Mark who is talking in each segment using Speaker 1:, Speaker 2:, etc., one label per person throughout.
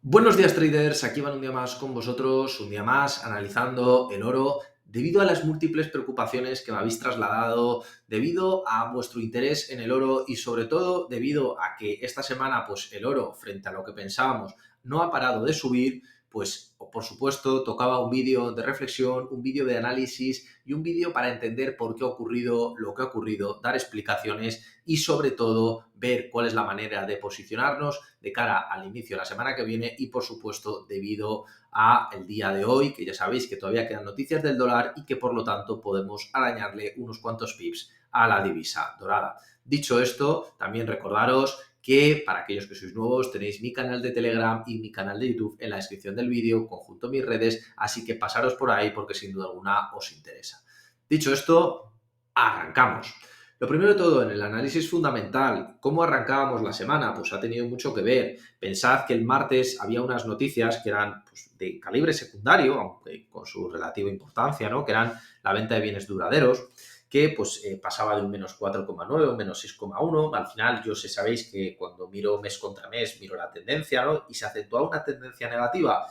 Speaker 1: Buenos días traders, aquí van un día más con vosotros, un día más analizando el oro debido a las múltiples preocupaciones que me habéis trasladado, debido a vuestro interés en el oro y sobre todo debido a que esta semana pues el oro frente a lo que pensábamos no ha parado de subir, pues por supuesto tocaba un vídeo de reflexión, un vídeo de análisis y un vídeo para entender por qué ha ocurrido lo que ha ocurrido, dar explicaciones y sobre todo ver cuál es la manera de posicionarnos de cara al inicio de la semana que viene y, por supuesto, debido a el día de hoy, que ya sabéis que todavía quedan noticias del dólar y que, por lo tanto, podemos arañarle unos cuantos pips a la divisa dorada. Dicho esto, también recordaros que para aquellos que sois nuevos tenéis mi canal de Telegram y mi canal de YouTube en la descripción del vídeo, conjunto a mis redes, así que pasaros por ahí porque sin duda alguna os interesa. Dicho esto, arrancamos. Lo primero de todo, en el análisis fundamental, ¿cómo arrancábamos la semana? Pues ha tenido mucho que ver. Pensad que el martes había unas noticias que eran pues, de calibre secundario, aunque con su relativa importancia, ¿no? Que eran la venta de bienes duraderos, que pues pasaba de un menos 4,9 a un menos 6,1. Al final, yo sé, sabéis que cuando miro mes contra mes, miro la tendencia, ¿no? Y se acentúa una tendencia negativa.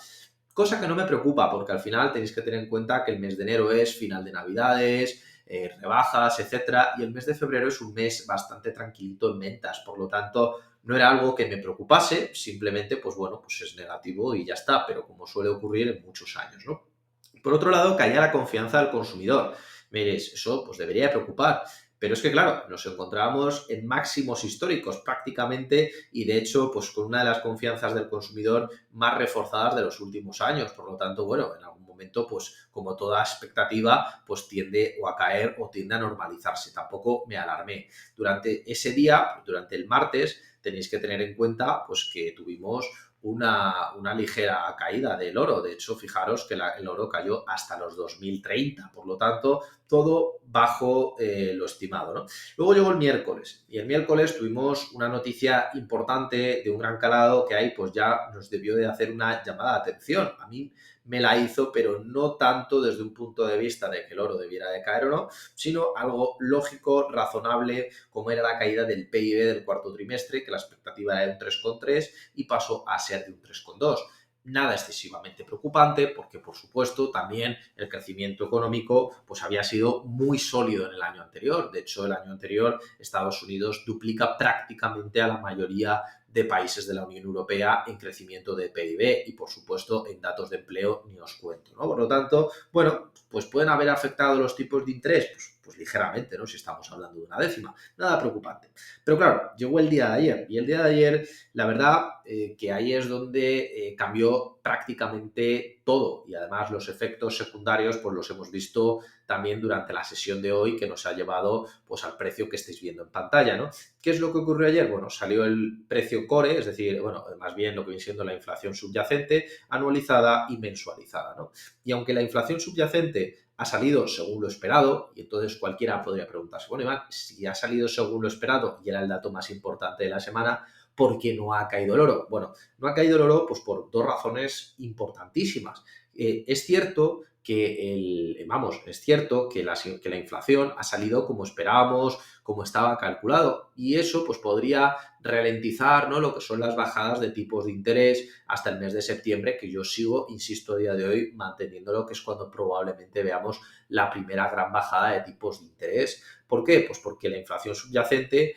Speaker 1: Cosa que no me preocupa, porque al final tenéis que tener en cuenta que el mes de enero es final de Navidades, rebajas, etcétera, y el mes de febrero es un mes bastante tranquilito en ventas, por lo tanto, no era algo que me preocupase, simplemente, pues bueno, pues es negativo y ya está, pero como suele ocurrir en muchos años, ¿no? Por otro lado, caía la confianza del consumidor. Veréis, eso pues debería preocupar. Pero es que, claro, nos encontrábamos en máximos históricos prácticamente y, de hecho, pues con una de las confianzas del consumidor más reforzadas de los últimos años. Por lo tanto, bueno, en algún momento, pues como toda expectativa, pues tiende o a caer o tiende a normalizarse. Tampoco me alarmé. Durante ese día, durante el martes, tenéis que tener en cuenta pues que tuvimos una ligera caída del oro. De hecho, fijaros que el oro cayó hasta los 2030. Por lo tanto, todo bajo lo estimado, ¿no? Luego llegó el miércoles y el miércoles tuvimos una noticia importante de un gran calado que ahí pues ya nos debió de hacer una llamada de atención. A mí me la hizo, pero no tanto desde un punto de vista de que el oro debiera de caer o no, sino algo lógico, razonable, como era la caída del PIB del cuarto trimestre, que la expectativa era de un 3,3 y pasó a ser de un 3,2. Nada excesivamente preocupante porque, por supuesto, también el crecimiento económico pues había sido muy sólido en el año anterior. De hecho, el año anterior Estados Unidos duplica prácticamente a la mayoría de países de la Unión Europea en crecimiento de PIB y, por supuesto, en datos de empleo ni os cuento, ¿no? Por lo tanto, bueno, pues pueden haber afectado los tipos de interés, pues ligeramente, ¿no? Si estamos hablando de una décima, nada preocupante. Pero claro, llegó el día de ayer y el día de ayer, la verdad, que ahí es donde cambió prácticamente todo y además los efectos secundarios pues los hemos visto también durante la sesión de hoy que nos ha llevado pues al precio que estáis viendo en pantalla, ¿no? ¿Qué es lo que ocurrió ayer? Bueno, salió el precio core, es decir, bueno, más bien lo que viene siendo la inflación subyacente, anualizada y mensualizada, ¿no? Y aunque la inflación subyacente ha salido según lo esperado, y entonces cualquiera podría preguntarse, bueno, Iván, si ha salido según lo esperado y era el dato más importante de la semana, ¿por qué no ha caído el oro? Bueno, no ha caído el oro pues por dos razones importantísimas. Es cierto es cierto que la inflación ha salido como esperábamos, como estaba calculado, y eso pues podría ralentizar, ¿no? Lo que son las bajadas de tipos de interés hasta el mes de septiembre, que yo sigo, insisto, a día de hoy manteniéndolo, que es cuando probablemente veamos la primera gran bajada de tipos de interés. ¿Por qué? Pues porque la inflación subyacente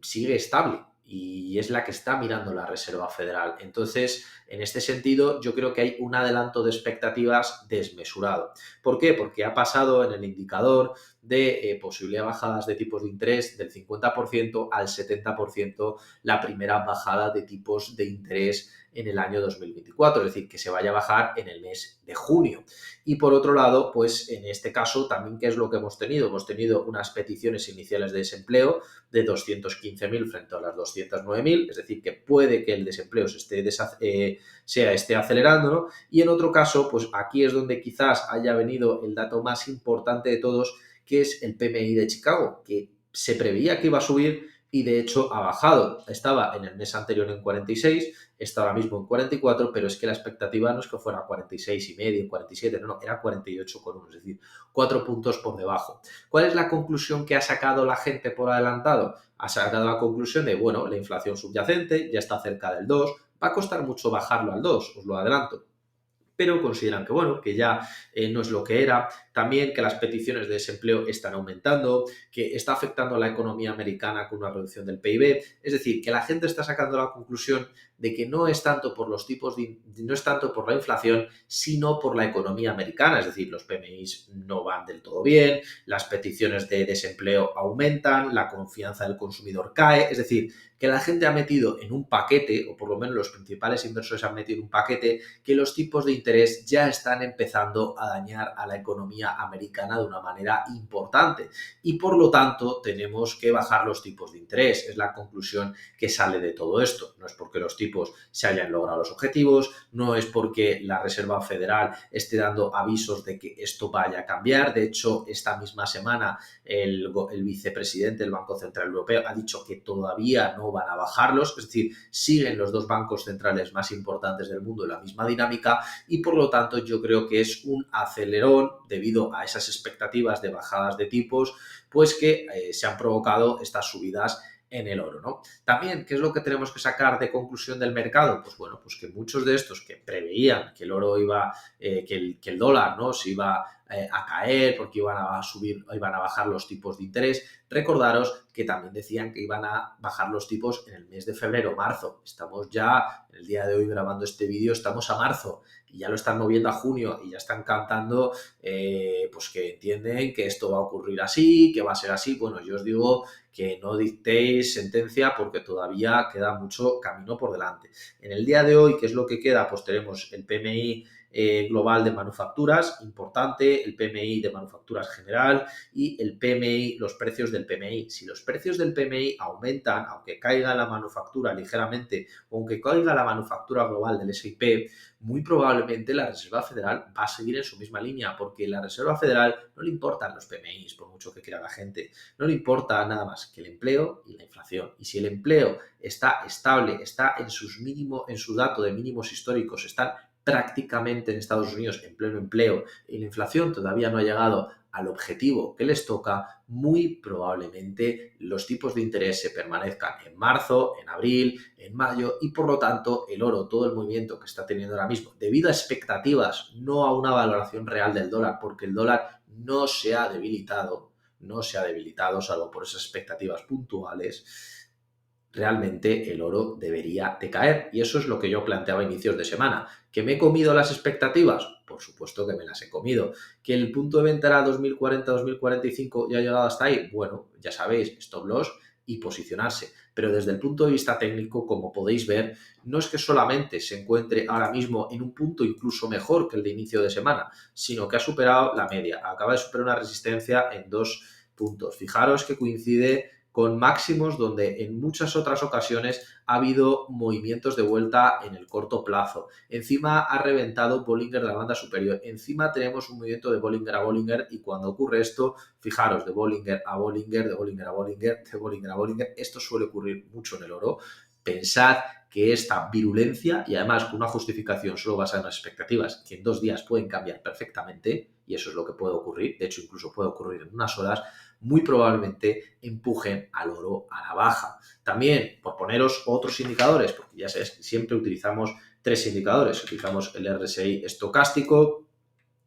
Speaker 1: sigue estable y es la que está mirando la Reserva Federal. Entonces, en este sentido, yo creo que hay un adelanto de expectativas desmesurado. ¿Por qué? Porque ha pasado en el indicador de posibilidad de bajadas de tipos de interés del 50% al 70% la primera bajada de tipos de interés en el año 2024, es decir, que se vaya a bajar en el mes de junio. Y por otro lado, pues en este caso también, ¿qué es lo que hemos tenido? Hemos tenido unas peticiones iniciales de desempleo de 215.000 frente a las 209.000, es decir, que puede que el desempleo esté acelerando, ¿no? Y en otro caso, pues aquí es donde quizás haya venido el dato más importante de todos, que es el PMI de Chicago, que se preveía que iba a subir y de hecho ha bajado. Estaba en el mes anterior en 46, está ahora mismo en 44, pero es que la expectativa no es que fuera 46 y medio, 47, no, era 48,1, es decir, 4 puntos por debajo. ¿Cuál es la conclusión que ha sacado la gente por adelantado? Ha sacado la conclusión de, bueno, la inflación subyacente ya está cerca del 2, Va a costar mucho bajarlo al 2, os lo adelanto, pero consideran que, bueno, que ya no es lo que era, también que las peticiones de desempleo están aumentando, que está afectando a la economía americana con una reducción del PIB, es decir, que la gente está sacando la conclusión de que no es tanto por los tipos no es tanto por la inflación, sino por la economía americana, es decir, los PMIs no van del todo bien, las peticiones de desempleo aumentan, la confianza del consumidor cae, es decir, que la gente ha metido en un paquete, o por lo menos los principales inversores han metido en un paquete, que los tipos de interés ya están empezando a dañar a la economía americana de una manera importante y por lo tanto tenemos que bajar los tipos de interés. Es la conclusión que sale de todo esto. No es porque los tipos se hayan logrado los objetivos, no es porque la Reserva Federal esté dando avisos de que esto vaya a cambiar. De hecho, esta misma semana el vicepresidente del Banco Central Europeo ha dicho que todavía no van a bajarlos, es decir, siguen los dos bancos centrales más importantes del mundo en la misma dinámica y por lo tanto yo creo que es un acelerón debido a esas expectativas de bajadas de tipos, pues que se han provocado estas subidas en el oro, ¿no? También, ¿qué es lo que tenemos que sacar de conclusión del mercado? Pues bueno, pues que muchos de estos que preveían que el oro iba, que el dólar, ¿no? Se iba a caer porque iban a subir, iban a bajar los tipos de interés. Recordaros que también decían que iban a bajar los tipos en el mes de febrero, marzo. Estamos ya, el día de hoy grabando este vídeo, estamos a marzo y ya lo están moviendo a junio y ya están cantando pues que entienden que esto va a ocurrir así, que va a ser así. Bueno, yo os digo que no dictéis sentencia porque todavía queda mucho camino por delante. En el día de hoy, ¿qué es lo que queda? Pues tenemos el PMI global de manufacturas, importante, el PMI de manufacturas general y el PMI, los precios del PMI. Si los precios del PMI aumentan, aunque caiga la manufactura ligeramente, o aunque caiga la manufactura global del S&P, muy probablemente la Reserva Federal va a seguir en su misma línea, porque la Reserva Federal no le importan los PMIs, por mucho que quiera la gente, no le importa nada más que el empleo y la inflación. Y si el empleo está estable, está en sus mínimos, en su dato de mínimos históricos, están prácticamente en Estados Unidos en pleno empleo y la inflación todavía no ha llegado al objetivo que les toca, muy probablemente los tipos de interés se permanezcan en marzo, en abril, en mayo y por lo tanto el oro, todo el movimiento que está teniendo ahora mismo, debido a expectativas, no a una valoración real del dólar, porque el dólar no se ha debilitado, salvo por esas expectativas puntuales, realmente el oro debería de caer. Y eso es lo que yo planteaba a inicios de semana. ¿Que me he comido las expectativas? Por supuesto que me las he comido. ¿Que el punto de venta era 2040-2045 ya ha llegado hasta ahí? Bueno, ya sabéis, stop loss y posicionarse. Pero desde el punto de vista técnico, como podéis ver, no es que solamente se encuentre ahora mismo en un punto incluso mejor que el de inicio de semana, sino que ha superado la media. Acaba de superar una resistencia en 2 puntos. Fijaros que coincide con máximos donde en muchas otras ocasiones ha habido movimientos de vuelta en el corto plazo. Encima ha reventado Bollinger de la banda superior. Encima tenemos un movimiento de Bollinger a Bollinger y cuando ocurre esto, fijaros, de Bollinger a Bollinger, de Bollinger a Bollinger, de Bollinger a Bollinger, esto suele ocurrir mucho en el oro. Pensad que esta virulencia y además con una justificación solo basada en las expectativas que en 2 días pueden cambiar perfectamente y eso es lo que puede ocurrir, de hecho incluso puede ocurrir en unas horas, muy probablemente empujen al oro a la baja. También, por poneros otros indicadores, porque ya sabéis que siempre utilizamos 3 indicadores, utilizamos el RSI estocástico,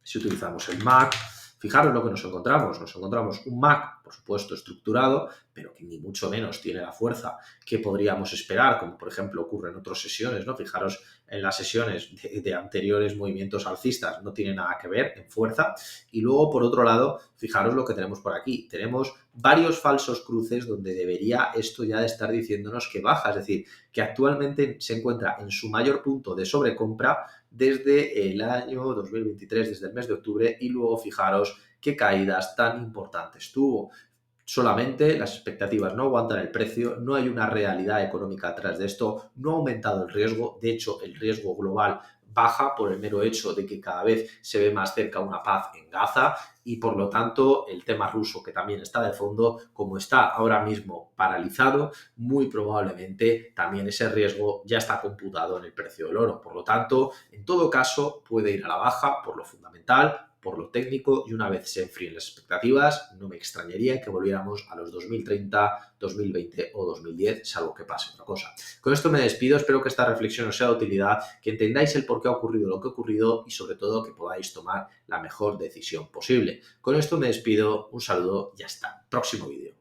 Speaker 1: si utilizamos el MAC, fijaros lo que nos encontramos un MAC, por supuesto, estructurado, pero que ni mucho menos tiene la fuerza que podríamos esperar, como por ejemplo ocurre en otras sesiones, ¿no? Fijaros en las sesiones de anteriores movimientos alcistas, no tiene nada que ver en fuerza. Y luego, por otro lado, fijaros lo que tenemos por aquí. Tenemos varios falsos cruces donde debería esto ya de estar diciéndonos que baja, es decir, que actualmente se encuentra en su mayor punto de sobrecompra desde el año 2023, desde el mes de octubre, y luego fijaros qué caídas tan importantes tuvo. Solamente las expectativas no aguantan el precio, no hay una realidad económica atrás de esto, no ha aumentado el riesgo, de hecho el riesgo global baja por el mero hecho de que cada vez se ve más cerca una paz en Gaza y por lo tanto el tema ruso que también está de fondo, como está ahora mismo paralizado, muy probablemente también ese riesgo ya está computado en el precio del oro. Por lo tanto, en todo caso puede ir a la baja por lo fundamental, por lo técnico y una vez se enfríen las expectativas, no me extrañaría que volviéramos a los 2030, 2020 o 2010, salvo que pase otra cosa. Con esto me despido, espero que esta reflexión os sea de utilidad, que entendáis el por qué ha ocurrido lo que ha ocurrido y sobre todo que podáis tomar la mejor decisión posible. Con esto me despido, un saludo y hasta el próximo vídeo.